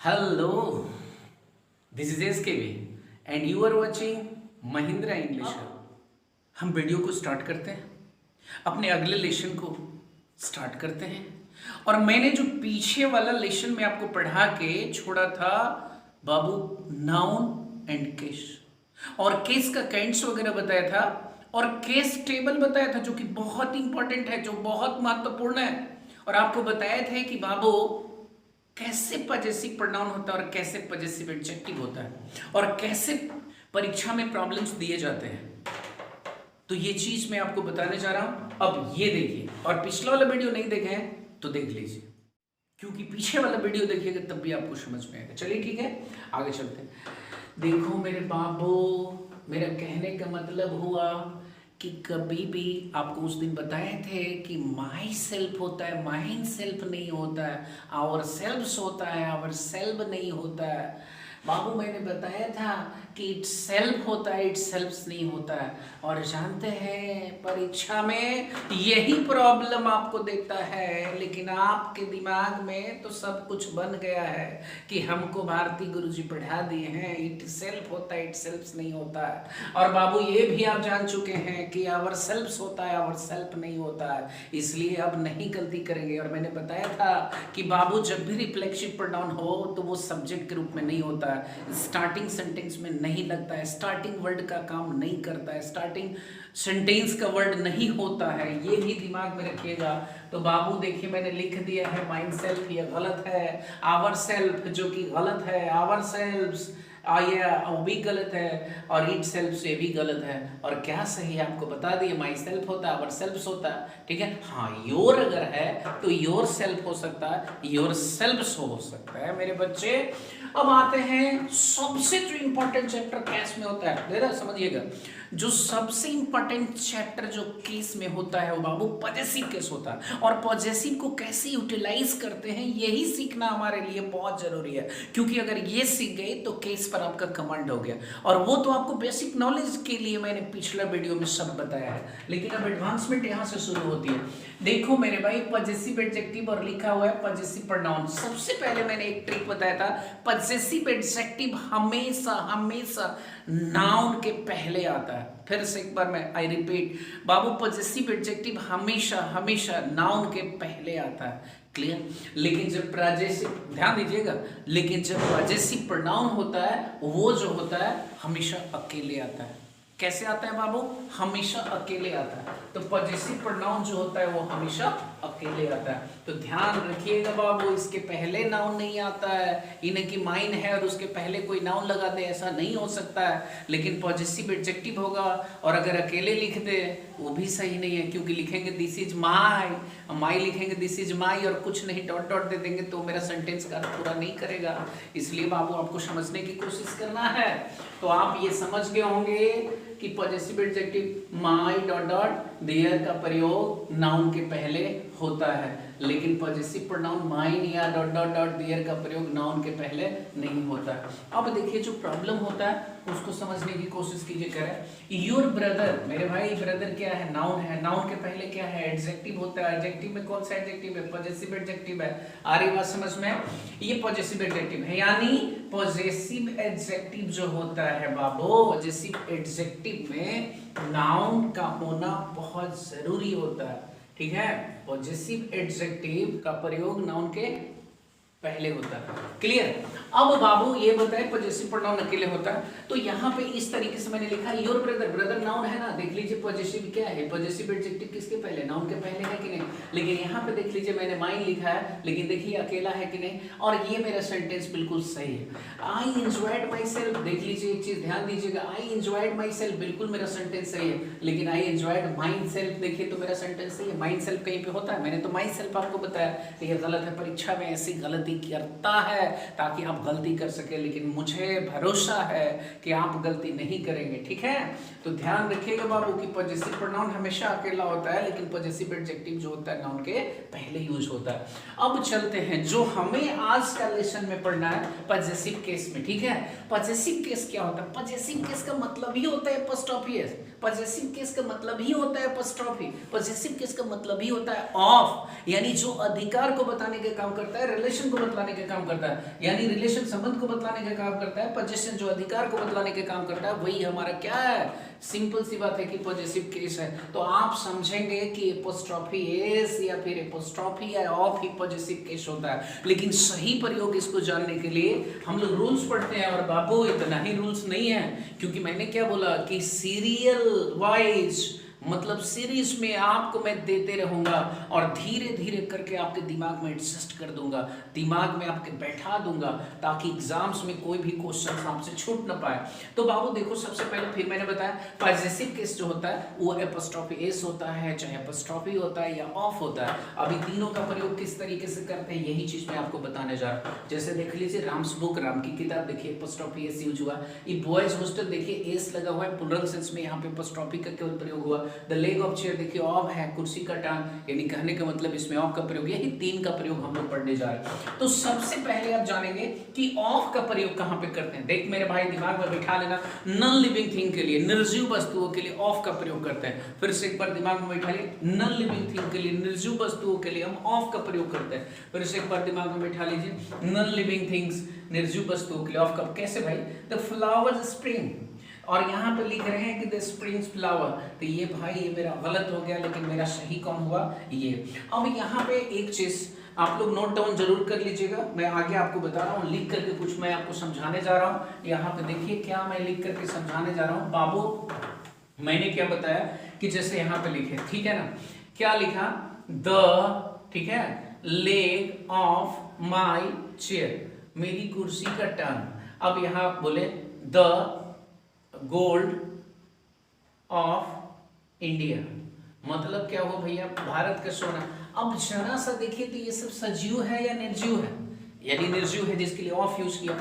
Hello, this is SKV and you are watching Mahindra English. हम video को start करते हैं, अपने अगले लेसन को स्टार्ट करते हैं। और मैंने जो पीछे वाला लेसन में आपको पढ़ा के छोड़ा था बाबू, नाउन एंड केस, और केस का काइंड्स वगैरह बताया था और केस टेबल बताया था जो कि बहुत इंपॉर्टेंट है, जो बहुत महत्वपूर्ण है। और आपको बताया था कि बाबू कैसे पजेसिव प्रोनाउन होता है और कैसे पजेसिव एडजेक्टिव होता है और कैसे परीक्षा में प्रॉब्लम्स दिए जाते हैं। तो ये चीज मैं आपको बताने जा रहा हूं। अब ये देखिए, और पिछला वाला वीडियो नहीं देखे हैं तो देख लीजिए, क्योंकि पीछे वाला वीडियो देखिएगा तब भी आपको समझ में आएगा। चलिए ठीक है, आगे चलते हैं। देखो मेरे बाबू, मेरा कहने का मतलब हुआ कि कभी भी आपको उस दिन बताए थे कि माई सेल्फ होता है, माइन सेल्फ नहीं होता है, आवर सेल्फ्स होता है, आवर सेल्फ नहीं होता है। बाबू मैंने बताया था कि इट सेल्फ होता है, इट सेल्फ्स नहीं होता है। और जानते हैं परीक्षा में यही प्रॉब्लम आपको देता है, लेकिन आपके दिमाग में तो सब कुछ बन गया है कि हमको भारती गुरुजी पढ़ा दिए हैं इट सेल्फ होता है, इट सेल्फ्स नहीं होता है। और बाबू ये भी आप जान चुके हैं कि आवर सेल्फ्स होता है, आवर सेल्फ नहीं होता है, इसलिए अब नहीं गलती करेंगे। और मैंने बताया था कि बाबू जब भी रिफ्लेक्सिव प्रोनाउन हो तो वो सब्जेक्ट के रूप में नहीं होता है, स्टार्टिंग सेंटेंस में नहीं लगता है, स्टार्टिंग वर्ड का काम नहीं करता है, स्टार्टिंग सेंटेंस का वर्ड नहीं होता है, ये भी दिमाग में रखिएगा। तो बाबू देखिए मैंने लिख दिया है माइंड सेल्फ, ये गलत है, आवर सेल्फ जो कि गलत है, आवर सेल्फ्स ये वो भी गलत है, और इट सेल्फ से भी गलत है। और क्या सही है आपको बता दिए, माई सेल्फ होता है, आवर सेल्फ्स होता है, ठीक है। हाँ, योर अगर है तो योर सेल्फ हो सकता है, योर सेल्फ्स हो सकता है मेरे बच्चे। अब आते हैं सबसे जो इंपॉर्टेंट चैप्टर केस में होता है, जरा समझिएगा। जो सबसे इंपॉर्टेंट चैप्टर जो केस में होता है वो बाबू पजेसिव केस होता है। और पजेसिव को कैसे यूटिलाइज करते हैं यही सीखना हमारे लिए बहुत जरूरी है, क्योंकि अगर ये सीख गए तो केस पर आपका कमांड हो गया। और वो तो आपको बेसिक नॉलेज के लिए मैंने पिछला वीडियो में सब बताया है, लेकिन अब एडवांसमेंट यहाँ से शुरू होती है। देखो मेरे भाई, पजेसिव एडजेक्टिव और लिखा हुआ है पजेसिव प्रोनाउन। सबसे पहले मैंने एक ट्रिक बताया था, पजेसिव एडजेक्टिव हमेशा हमेशा नाउन के पहले आता है। फिर से एक बार मैं I repeat Babu, possessive adjective हमेशा हमेशा नाउन के पहले आता है। क्लियर? लेकिन जब पजेसिव, ध्यान दीजिएगा, लेकिन जब पजेसिव प्रोनाउन होता है वो जो होता है हमेशा अकेले आता है। कैसे आता है बाबू? हमेशा अकेले आता है। तो पजेसिव प्रोनाउन जो होता है वो हमेशा अकेले आता है। तो ध्यान रखिएगा बाबू, इसके पहले नाउन नहीं आता है, इन्हें की माइन है और उसके पहले कोई नाउन लगा दे, ऐसा नहीं हो सकता है। लेकिन पजेसिव एडजेक्टिव होगा और अगर अकेले लिख दे वो भी सही नहीं है, क्योंकि लिखेंगे दिस इज माई, माई लिखेंगे दिस इज माई और कुछ नहीं डॉट डॉट दे देंगे तो मेरा सेंटेंस का अर्थ पूरा नहीं करेगा। इसलिए बाबू आपको समझने की कोशिश करना है। तो आप ये समझ गए होंगे कि possessive adjective my dot dot their का प्रयोग नाउन के पहले होता है, लेकिन पजेसिव प्रोनाउन माइन या डॉट डॉट डॉट देयर का प्रयोग नाउन के पहले नहीं होता है। अब देखिए जो प्रॉब्लम होता है उसको समझने की कोशिश कीजिए। करें योर ब्रदर, मेरे भाई ब्रदर क्या है? नाउन है, नाउन के पहले क्या है? एडजेक्टिव होता है। एडजेक्टिव में कौन सा एडजेक्टिव है? पजेसिव एडजेक्टिव है। आ रही बात समझ में? ये पजेसिव एडजेक्टिव है, यानी पजेसिव एडजेक्टिव जो होता है बाबू, पजेसिव एडजेक्टिव में नाउन का होना बहुत जरूरी होता है, ठीक है। पजेसिव एडजेक्टिव का प्रयोग नाउन के पहले होता है। क्लियर? अब बाबू ये बताए पजेसिव प्रोनाउन अकेले होता है, तो यहाँ पे इस तरीके से मैंने लिखा योर ब्रदर, ब्रदर नाउन है ना, देख लीजिए पजेसिव क्या है, पजेसिव एडजेक्टिव किसके पहले? नाउन के पहले है कि नहीं। लेकिन यहाँ पे देख लीजिए मैंने माइन लिखा है, लेकिन देखिए अकेला है कि नहीं, और ये मेरा सेंटेंस बिल्कुल सही है। आई एंजॉयड माई सेल्फ, देख लीजिए एक चीज ध्यान दीजिएगा, आई एंजॉयड माई सेल्फ बिल्कुल मेरा सेंटेंस सही है, लेकिन आई एंजॉयड माइन सेल्फ देखिए तो मेरा सेंटेंस सही है। माइन सेल्फ कहीं पे होता है? मैंने तो माई सेल्फ आपको बताया, ये गलत है। परीक्षा में ऐसी गलती करता है ताकि आप गलती कर सके, लेकिन मुझे भरोसा है कि आप गलती नहीं करेंगे, ठीक है। तो ध्यान रखिएगा बाबू कि पजेसिव प्रोनाउन हमेशा अकेला होता है, लेकिन पजेसिव एडजेक्टिव जो होता है नाउन के पहले यूज होता है। अब चलते हैं जो हमें आज का लेसन में पढ़ना है पजेसिव केस में, ठीक है। पजेसिव केस क्या होता है? पजेसिव केस का मतलब ही होता है एपोस्ट्रोफी। पजेसिव केस का मतलब ही होता है एपोस्ट्रोफी। पजेसिव केस का मतलब ही होता है ऑफ, यानी जो अधिकार को बताने का काम करता है, रिलेशन को बतलाने का काम करता है, यानी रिलेशन संबंध को बतलाने का काम करता है। पोजीशन जो अधिकार को बतलाने का काम करता है, वही हमारा क्या है, सिंपल सी बात है कि पॉजिटिव केस है। तो आप समझेंगे कि एपोस्ट्रोफी एस या फिर एपोस्ट्रोफी या ऑफ ही पॉजिटिव केस होता है। लेकिन सही प्रयोग इसको जानने के लिए हम लोग रूल्स पढ़ते हैं, और बाबू इतना ही रूल्स नहीं है, क्योंकि मैंने क्या बोला कि सीरियल वाइज मतलब सीरीज में आपको मैं देते रहूंगा और धीरे धीरे करके आपके दिमाग में एडजस्ट कर दूंगा, दिमाग में आपके बैठा दूंगा, ताकि एग्जाम्स में कोई भी क्वेश्चन आपसे छूट ना पाए। तो बाबू देखो, सबसे पहले फिर मैंने बताया पॉजेसिव केस जो होता है वो एपोस्ट्रोफी एस होता है, चाहे एपोस्ट्रोफी होता है या ऑफ होता है। अभी तीनों का प्रयोग किस तरीके से करते हैं यही चीज मैं आपको बताने जा रहा हूँ। जैसे देख लीजिए राम्स बुक, राम की किताब देखिए, एपोस्ट्रोफी एस यूज हुआ। ये बॉयज हॉस्टल देखिए एस लगा हुआ है, प्लुरल सेंस में यहाँ पे एपोस्ट्रोफी का केवल प्रयोग हुआ। द लेग ऑफ चेयर देखिए ऑफ है, कुर्सी का टांग, यानी कहने का मतलब इसमें ऑफ का प्रयोग, यही तीन का प्रयोग हम लोग पढ़ने जा रहे हैं। तो सबसे पहले आप जानेंगे कि ऑफ का प्रयोग कहां पे करते हैं। देख मेरे भाई, दिमाग में बिठा लेना, नॉन लिविंग थिंग के लिए, निर्जीव वस्तुओं के लिए ऑफ का प्रयोग करते हैं। फिर से एक बार दिमाग में बिठा लिए, नॉन लिविंग थिंग के लिए, निर्जीव वस्तुओं के लिए हम ऑफ का प्रयोग करते हैं। फिर से एक बार दिमाग में बिठा लीजिए, नॉन लिविंग थिंग्स, निर्जीव वस्तुओं के लिए ऑफ का। कैसे भाई, द फ्लावर्स स्प्रिंग, और यहाँ पे लिख रहे हैं कि द स्प्रिंग्स फ्लावर, तो ये भाई ये मेरा गलत हो गया, लेकिन मेरा सही कौन हुआ, ये। अब यहाँ पे एक चीज आप लोग नोट डाउन जरूर कर लीजिएगा, मैं आगे आपको बता रहा हूँ, लिख करके कुछ मैं आपको समझाने जा रहा हूँ। यहाँ पे देखिए क्या मैं लिख करके समझाने जा रहा हूँ। बाबू मैंने क्या बताया कि जैसे यहाँ पे लिखे, ठीक है ना, क्या लिखा, द, ठीक है, लेग ऑफ माई चेयर, मेरी कुर्सी का टर्न। अब यहाँ बोले द गोल्ड ऑफ इंडिया, मतलब क्या हुआ भैया, भारत का सोना। अब जरा सा देखिए तो ये सब सजीव है या निर्जीव है, यानी निर्जीव है, जिसके लिए ऑफ यूज किया।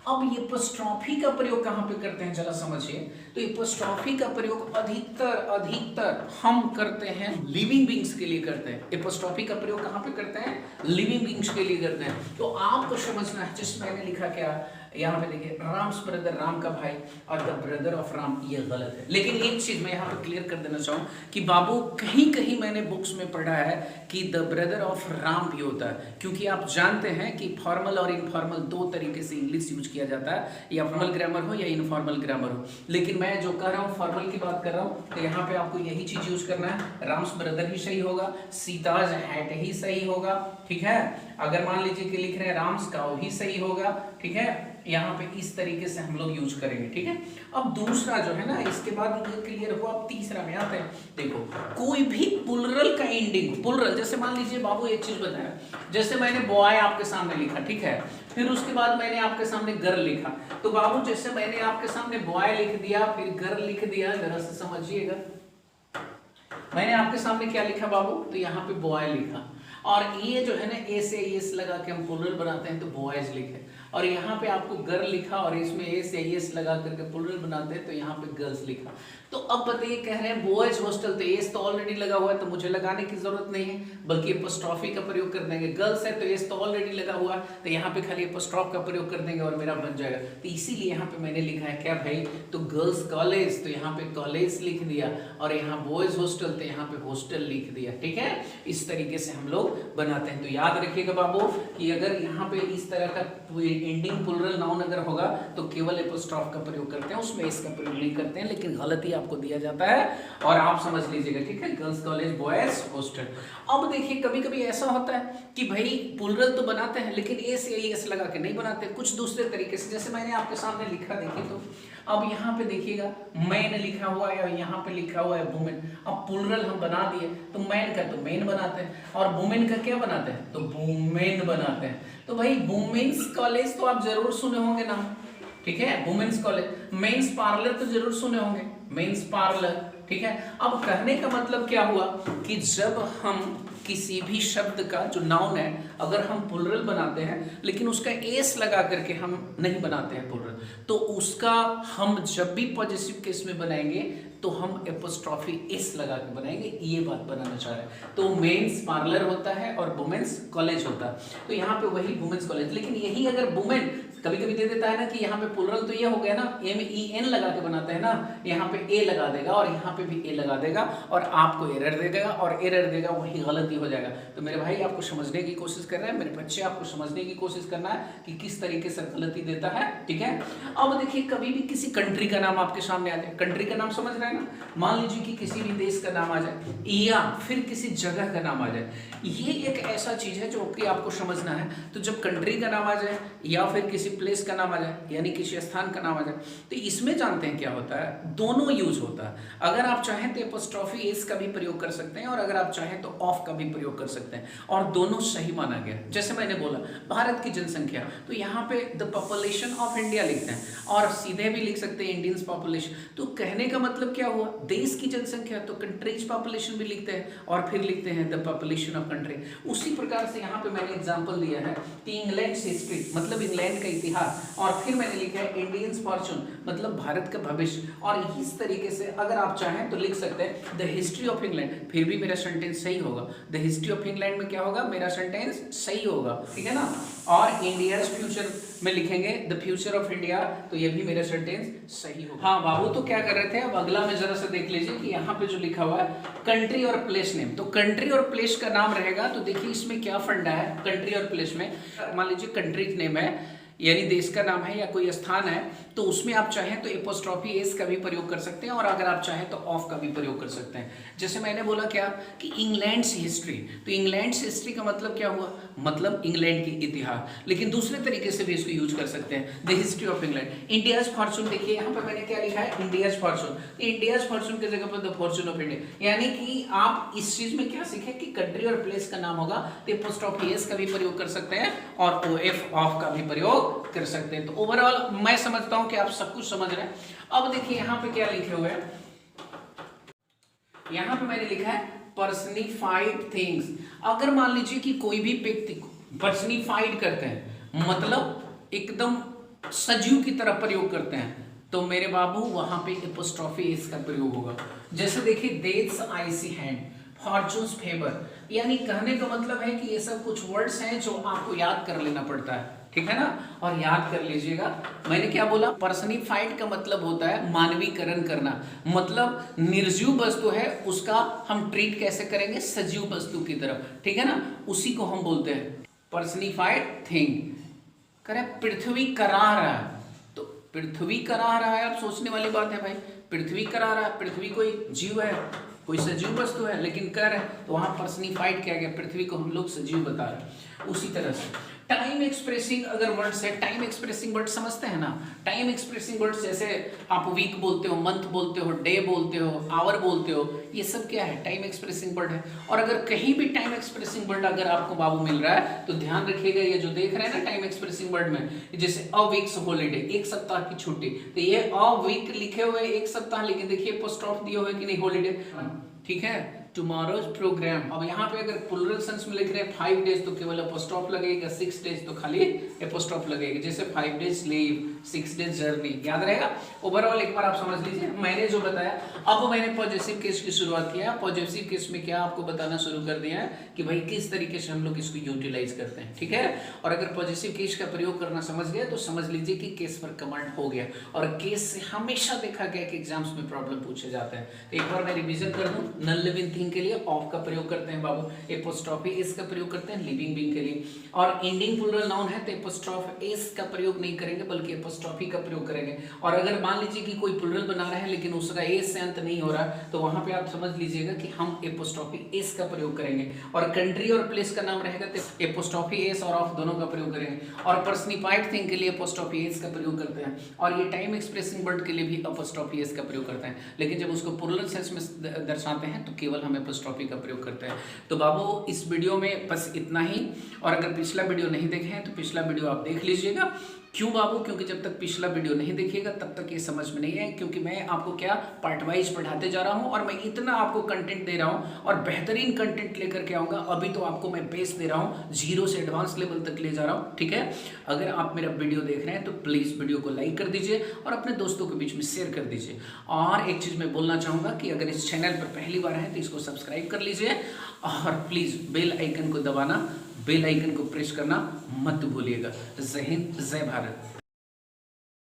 अब ये एपोस्ट्रोफी का प्रयोग कहां पे करते हैं जरा समझिए। तो एपोस्ट्रोफी का प्रयोग अधिकतर हम करते हैं लिविंग बींग्स के लिए करते हैं। एपोस्ट्रोफी का प्रयोग कहां पे करते हैं, लिविंग बींग्स के लिए करते हैं। तो आपको समझना है, जिस मैंने लिखा क्या यहाँ पे देखिए, राम्स ब्रदर, राम का भाई, और द ब्रदर ऑफ राम, ये गलत है। लेकिन एक चीज मैं यहाँ पे क्लियर कर देना चाहूँ कि बाबू कहीं कहीं मैंने बुक्स में पढ़ा है कि द ब्रदर ऑफ राम भी होता है, क्योंकि आप जानते हैं कि फॉर्मल और इनफॉर्मल दो तरीके से इंग्लिश यूज किया जाता है, या फॉर्मल ग्रामर हो या इनफॉर्मल ग्रामर हो। लेकिन मैं जो कह रहा हूँ फॉर्मल की बात कर रहा हूँ, तो यहाँ पे आपको यही चीज यूज करना है, राम्स ब्रदर ही सही होगा, सीताज हैट ही सही होगा, ठीक है। अगर मान लीजिए कि लिख रहे हैं राम्स काउ ही सही होगा, ठीक है। यहाँ पे इस तरीके से हम लोग यूज करेंगे, ठीक है। अब दूसरा जो है ना, इसके बाद ये क्लियर हुआ। अब तीसरा में आते हैं, देखो कोई भी प्लुरल का एंडिंग, प्लुरल जैसे मान लीजिए बाबू एक चीज बताया, जैसे मैंने बॉय आपके सामने लिखा, ठीक है, फिर उसके बाद मैंने आपके सामने गर्ल लिखा। तो बाबू जैसे मैंने आपके सामने बॉय लिख दिया, फिर गर्ल लिख दिया, जरा से समझिएगा, मैंने आपके सामने क्या लिखा बाबू, तो यहाँ पे बॉय लिखा, और ये जो है ना ए से एस लगा के हम प्लुरल बनाते हैं तो बॉयज लिखे, और यहाँ पे आपको गर्ल लिखा और इसमें ए से एस लगा करके प्लुरल बनाते हैं तो यहाँ पे गर्ल्स लिखा। तो अब बताइए, कह रहे हैं बॉयज हॉस्टल, तो एस तो ऑलरेडी लगा हुआ है तो मुझे लगाने की जरूरत नहीं है, बल्कि एपोस्ट्रोफी का प्रयोग कर देंगे। गर्ल्स है तो एस तो ऑलरेडी लगा हुआ है तो यहाँ पे खाली एपोस्ट्रोफ का प्रयोग कर देंगे और मेरा बन जाएगा। तो इसीलिए यहाँ पे मैंने लिखा है क्या भाई, तो गर्ल्स कॉलेज, तो यहाँ पे कॉलेज लिख दिया, और यहाँ बॉयज हॉस्टल तो यहाँ पे हॉस्टल लिख दिया, ठीक है। इस तरीके से हम लोग बनाते हैं। तो याद रखिएगा बाबू कि अगर यहाँ पे इस तरह का एंडिंग प्लुरल नाउन अगर होगा तो केवल एपोस्ट्रोफ का प्रयोग करते हैं, उसमें इसका प्रयोग नहीं करते हैं, लेकिन गलती आपको दिया जाता है और आप समझ लीजिएगा, ठीक है। Girls college, boys hostel. अब देखिए कभी कभी ऐसा होता है कि भाई प्लुरल तो बनाते हैं लेकिन एस या एस लगा के नहीं बनाते, कुछ दूसरे तरीके से, जैसे मैंने आपके सामने लिखा, देखिए तो अब यहाँ पे देखिएगा मैन लिखा हुआ है और यहाँ पे लिखा हुआ है वुमेन। अब प्लुरल हम बना दिए तो मैन का तो मेन बनाते हैं, और वुमेन का क्या बनाते हैं, तो वुमेन बनाते हैं। तो भाई वुमेन्स कॉलेज तो आप जरूर सुने होंगे नाम, ठीक है, वुमेन्स कॉलेज। मेंस पार्लर तो जरूर सुने होंगे, मेंस पार्लर, ठीक है। अब कहने का मतलब क्या हुआ कि जब हम किसी भी शब्द का जो नाउन है अगर हम प्लुरल बनाते हैं लेकिन उसका एस लगा करके हम नहीं बनाते हैं प्लुरल, तो उसका हम जब भी पॉजिटिव केस में बनाएंगे तो हम एपोस्ट्रोफी एस लगा के बनाएंगे, ये बात बनाना चाह रहे हैं। तो मेंस पार्लर होता है और वुमेन्स कॉलेज होता है, तो यहाँ पे वही वुमेन्स कॉलेज। लेकिन यही अगर वुमेन कभी कभी दे देता है ना कि यहाँ पे प्लुरल तो ये हो गया ना, ए में ई एन लगा के बनाते हैं ना, यहाँ पे ए लगा देगा और यहाँ पे भी ए लगा देगा और आपको एरर देगा, और एरर देगा, वही गलती गलती हो जाएगा। तो मेरे भाई आपको समझने की कोशिश कर रहे हैं, मेरे बच्चे आपको समझने की कोशिश करना है कि किस तरीके से गलती देता है, ठीक है। अब देखिए कभी भी किसी कंट्री का नाम आपके सामने आ जाए, कंट्री का नाम समझ रहे हैं ना, मान लीजिए कि किसी भी देश का नाम आ जाए या फिर किसी जगह का नाम आ जाए, ये एक ऐसा चीज है जो कि आपको समझना है। तो जब कंट्री का नाम आ जाए या फिर किसी प्लेस का नाम आ जाए, यानी किसी स्थान का नाम आ जाए, तो इसमें जानते हैं क्या होता है, दोनों यूज होता है। अगर आप चाहें तो एपोस्ट्रोफी एस का भी प्रयोग कर सकते हैं और अगर आप चाहें तो ऑफ का भी प्रयोग कर सकते हैं, और दोनों सही माना गया। जैसे मैंने बोला भारत की जनसंख्या, तो यहाँ पे द पॉपुलेशन ऑफ इंडिया लिखते हैं और सीधे भी लिख सकते हैं इंडियंस पॉपुलेशन। तो कहने का मतलब क्या हुआ, देश की जनसंख्या, तो कंट्रीज पॉपुलेशन भी लिखते हैं और फिर लिखते हैं द पॉपुलेशन ऑफ कंट्री। उसी प्रकार से यहाँ पे मैंने एग्जांपल दिया है कि इंग्लैंड हिस्ट्री मतलब इंग्लैंड का इतिहास, और फिर मैंने लिखा है इंडियंस फॉर्चून मतलब भारत का भविष्य। और इस तरीके से अगर आप चाहें तो लिख सकते हैं द हिस्ट्री ऑफ इंग्लैंड, फिर भी मेरा सेंटेंस सही होगा। द हिस्ट्री ऑफ इंग्लैंड में क्या होगा, मेरा सेंटेंस सही होगा, ठीक है ना। और इंडियाज फ्यूचर में लिखेंगे द फ्यूचर ऑफ इंडिया, तो ये भी मेरा सेंटेंस सही होगा। हाँ बाबू, तो क्या कर रहे थे, अब अगला में जरा सा देख लीजिए कि यहाँ पे जो लिखा हुआ है कंट्री और प्लेस नेम, तो कंट्री और प्लेस का नाम रहेगा। तो देखिए इसमें क्या फंडा है, कंट्री और प्लेस में मान लीजिए कंट्री नेम है यानी देश का नाम है या कोई स्थान है, तो उसमें आप चाहें तो एपोस्ट्रोफी एस का भी प्रयोग कर सकते हैं और अगर आप चाहें तो ऑफ का भी प्रयोग कर सकते हैं। जैसे मैंने बोला क्या कि इंग्लैंड्स हिस्ट्री, तो इंग्लैंड्स हिस्ट्री का मतलब क्या हुआ, मतलब इंग्लैंड की इतिहास, लेकिन दूसरे तरीके से भी इसको यूज कर सकते हैं, the history of England. India's Fortune, देखिए यहाँ पर मैंने क्या लिखा है, इंडियाज फॉर्चून, इंडियाज फॉर्चून की जगह पर द फॉर्चून ऑफ इंडिया, यानी कि आप इस चीज में क्या सीखे कि कंट्री और प्लेस का नाम होगा तो एपोस्ट्रोफी एस का भी प्रयोग कर सकते हैं और ओएफ ऑफ का भी प्रयोग कर सकते हैं। तो ओवरऑल मैं समझता हूं कि आप सब कुछ समझ रहे हैं। अब देखिए यहां पे क्या लिखे हुए हैं, यहां पे मैंने लिखा है पर्सनिफाइड थिंग्स। अगर मान लीजिए कि कोई भी व्यक्ति को पर्सनिफाइड करते हैं मतलब एकदम सजीव की तरह प्रयोग करते हैं, तो मेरे बाबू वहां पे एपोस्ट्रोफी एस का प्रयोग होगा। जैसे देखिए deaths IC hand, fortunes favour, यानी कहने का मतलब है कि ये सब कुछ वर्ड्स हैं जो आपको याद कर लेना पड़ता है, ठीक है ना, और याद कर लीजिएगा। मैंने क्या बोला, पर्सनिफाइड का मतलब होता है मानवीकरण करना, मतलब निर्जीव वस्तु है उसका हम ट्रीट कैसे करेंगे सजीव वस्तु की तरफ, ठीक है ना, उसी को हम बोलते हैं पर्सनिफाइड थिंग। करे पृथ्वी करा रहा है, तो पृथ्वी करा रहा है, आप सोचने वाली बात है भाई, पृथ्वी करा रहा है, पृथ्वी कोई जीव है, कोई सजीव वस्तु है लेकिन कर है, तो वहां पर्सनिफाइड किया गया, पृथ्वी को हम लोग सजीव बता रहे हैं। उसी तरह से टाइम एक्सप्रेसिंग अगर वर्ड्स है, टाइम एक्सप्रेसिंग वर्ड समझते हैं ना, टाइम एक्सप्रेसिंग वर्ड्स जैसे आप वीक बोलते हो, मंथ बोलते हो, डे बोलते हो, आवर बोलते हो, ये सब क्या है, टाइम एक्सप्रेसिंग वर्ड है। और अगर कहीं भी टाइम एक्सप्रेसिंग वर्ड अगर आपको बाबू मिल रहा है तो ध्यान रखिएगा, ये जो देख रहे हैं ना टाइम एक्सप्रेसिंग वर्ड में, जैसे अ वीक्स हॉलीडे, एक सप्ताह की छुट्टी, तो ये अ वीक लिखे हुए एक सप्ताह, लेकिन देखिए एपोस्ट्रोफ दिए हुए कि नहीं, हॉलीडे, ठीक है, टुमारोज प्रोग्राम। अब यहाँ पे अगर प्लूरल सेंस में लिख रहे हैं 5 डेज तो केवल एपोस्ट्रोफ लगेगा, 6 डेज तो खाली एपोस्ट्रोफ लगेगा, जैसे 5 डेज लीव, 6 डेज जर्नी, याद रहेगा। ओवरऑल एक बार आप समझ लीजिए मैंने जो बताया। अब मैंने पॉजिटिव केस की शुरुआत किया, पॉजिटिव केस में क्या आपको बताना शुरू कर दिया है कि भाई किस तरीके से हम लोग इसको यूटिलाइज करते हैं, ठीक है। और अगर पॉजिटिव केस का प्रयोग करना समझ गए तो समझ लीजिए कि केस पर कमांड हो गया, और केस से हमेशा देखा गया कि एग्जाम्स में प्रॉब्लम पूछे जाते हैं। तो एक बार मैं रिविजन कर दूं, नॉन लिविंग थिंग के लिए ऑफ का प्रयोग करते हैं बाबू, एपोस्ट्रोफी एस का प्रयोग करते हैं लिविंग बीइंग के लिए, और एंडिंग प्लूरल नाउन है तो एपोस्ट्रोफ एस का प्रयोग नहीं करेंगे बल्कि एपोस्ट्रोफी का प्रयोग करेंगे। और अगर मान लीजिए कि कोई प्लूरल बना रहे हैं लेकिन उसका एस से अंत नहीं हो रहा तो वहां पे आप समझ लीजिएगा कि हम एपोस्ट्रोफी एस का प्रयोग करेंगे, और कंट्री और प्लेस का नाम रहेगा तो एपोस्ट्रोफी एस और ऑफ दोनों का प्रयोग करेंगे, और पर्सनिफाइड थिंग के लिए एपोस्ट्रोफी एस का प्रयोग करते हैं, और ये टाइम एक्सप्रेसिंग वर्ड के लिए भी एपोस्ट्रोफी एस का प्रयोग करते हैं। लेकिन जब उसको प्लूरल सेंस में दर्शाते हैं तो केवल हम एपोस्ट्रोफी का प्रयोग करते हैं। तो बाबू इस वीडियो में बस इतना ही, और अगर पिछला वीडियो नहीं देखे हैं तो पिछला वीडियो आप देख लीजिएगा। क्यों बाबू, क्योंकि जब तक पिछला वीडियो नहीं देखिएगा तब तक ये समझ में नहीं है, क्योंकि मैं आपको क्या पार्ट वाइज पढ़ाते जा रहा हूं और मैं इतना आपको कंटेंट दे रहा हूं और बेहतरीन कंटेंट लेकर के आऊंगा। अभी तो आपको मैं बेस दे रहा हूं, 0 से एडवांस लेवल तक ले जा रहा हूं, ठीक है। अगर आप मेरा वीडियो देख रहे हैं तो प्लीज वीडियो को लाइक कर दीजिए और अपने दोस्तों के बीच में शेयर कर दीजिए। और एक चीज मैं बोलना चाहूंगा कि अगर इस चैनल पर पहली बार है तो इसको सब्सक्राइब कर लीजिए, और प्लीज बेल आइकन को दबाना, बेल आइकन को प्रेस करना मत भूलिएगा। जय हिंद, जय भारत।